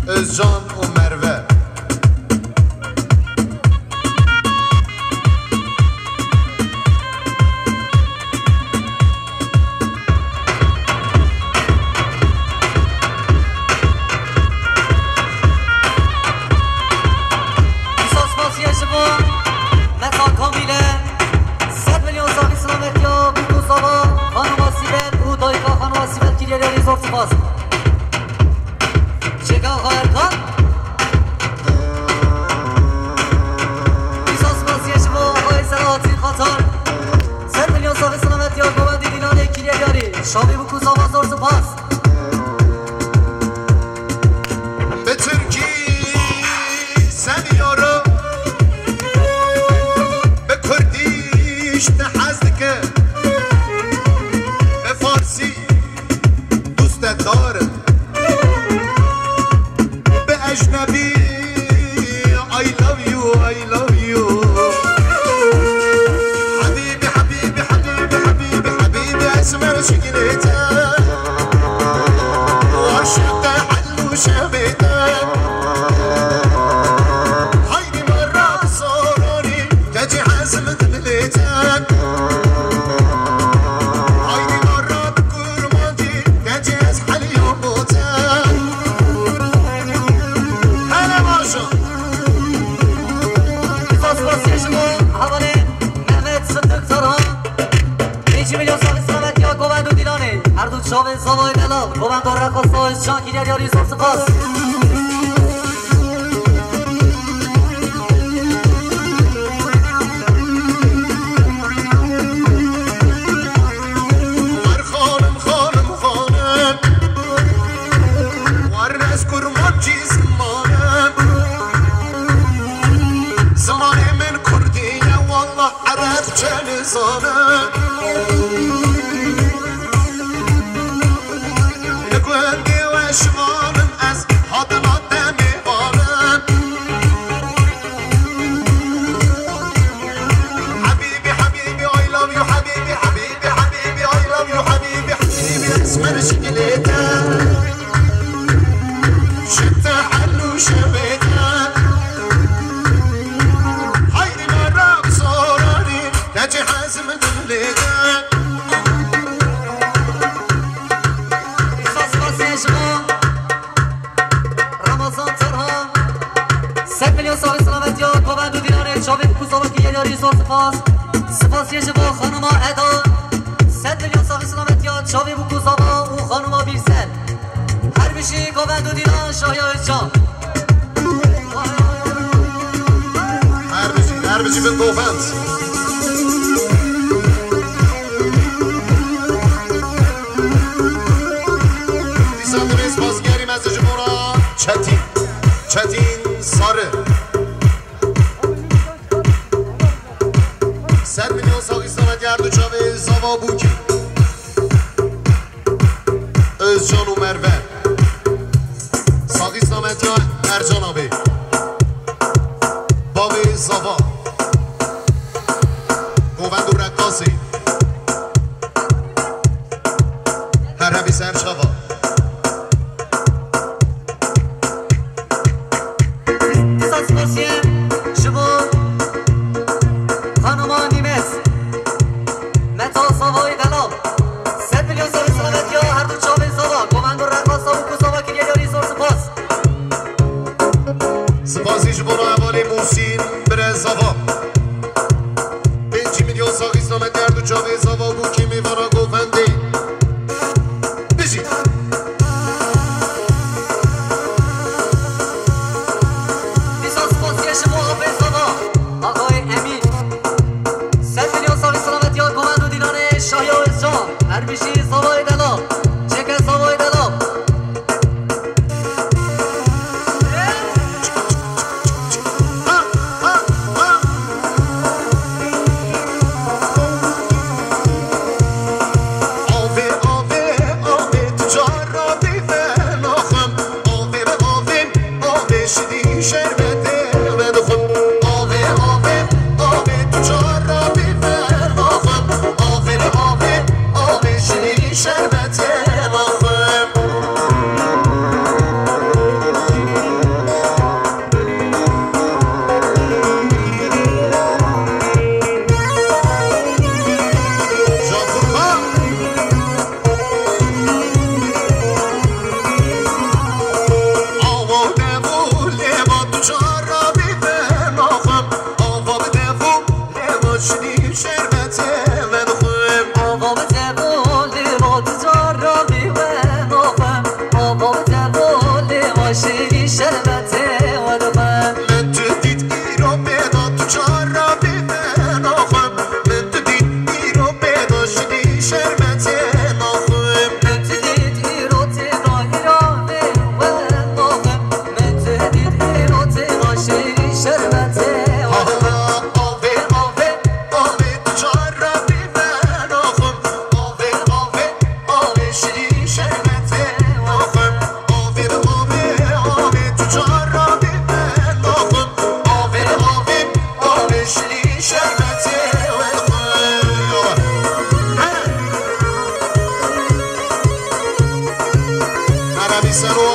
Özcan و مروه شامی بکو زاما زور سپاس به ترکی سمیارو به کردیش نحزدکه به فارسی دوستت دارم به اجنبی I love you I love you حبیبی حبیبی حبیبی حبیبی حبیبی اسمر شکلته وعشقت حلو شبته هيدي مرة بصوروني تجي حزمة دليته هيدي مرة بكرمانجي تجي أزحل يوموته هلا باشا باس يشمو حوالي محمد صدق ترها 5 میلیون سال سلامت یا گوبند و دیلانه هر دو چاوه زوای دلال گوبند و رقاص و شان کیلر یاری زور سپاس ور خانم خانم خانم ور از کرمانجی زمانم زمانه من کردیه والله عرب چنزانم نگوندی و شمالم از حاضرات میوانم حبیبی حبیبی I love you حبیبی حبیبی حبیبی I love you حبیبی حبیبی اسمر شکلته شفت حلو شبته هایدی مرا بصورانی تجی حزم دلته رمضان ترها 100 میلیون سال سلامت یا گوبند و دیلانه چاوه بکو زاما کیلر یاری زور سپاس سپاس یه جبا خانوما ادا 100 میلیون سال سلامت یا چاوه بکو زاما و خانوما بیرسل هر بشی گوبند و دیلان شاهیا جان هر بچی به گوفند دیسان دمیز بازگریم از جمهورا چتین ساره 100 میلیون ساقی سلامت گرد و چاوه زاوا بوکی özcan و مروه ساقی سلامت یا ارجان آبی بابی زاوا گووند و رقاصی هربی سرشاوا ساسپاسیه شبو خانوما نیمس متا ساوای دلال 100 میلیون سال سلامت یا هر دو چاوه زاوا گووند و رقاصا و کوزاوا کیلر یاری زور سپاس سپاسی جبون اوالی موسین بره زاوا 5 میلیون ساقی سلامت گرد و چاوه زاوا بوکی میوارا گوفندی بشی ساسپاسیه شبو آبه زاوا آقای امین 100 میلیون سال سلامت یا گووند و دیلانه شاهیا و جان هر بیشی زاوای دلال چکه زاوای دلال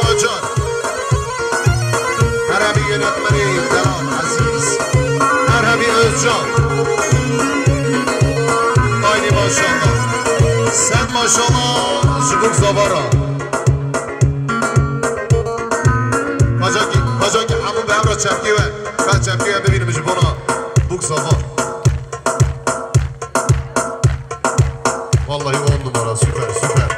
قاجار عربی یönetmeni Beral Aziz Erhabi Özcan Aynı maşallah Sen maşallah Zubuk Zavara Hacaki همون به همراه چپکیه بعد چپکیه ببینیم جبانا بوک زاوا والله 10 numara süper süper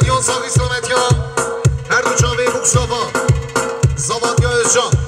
Milyon sağ islamet ya Her du çave buk zava Zavat ya özcan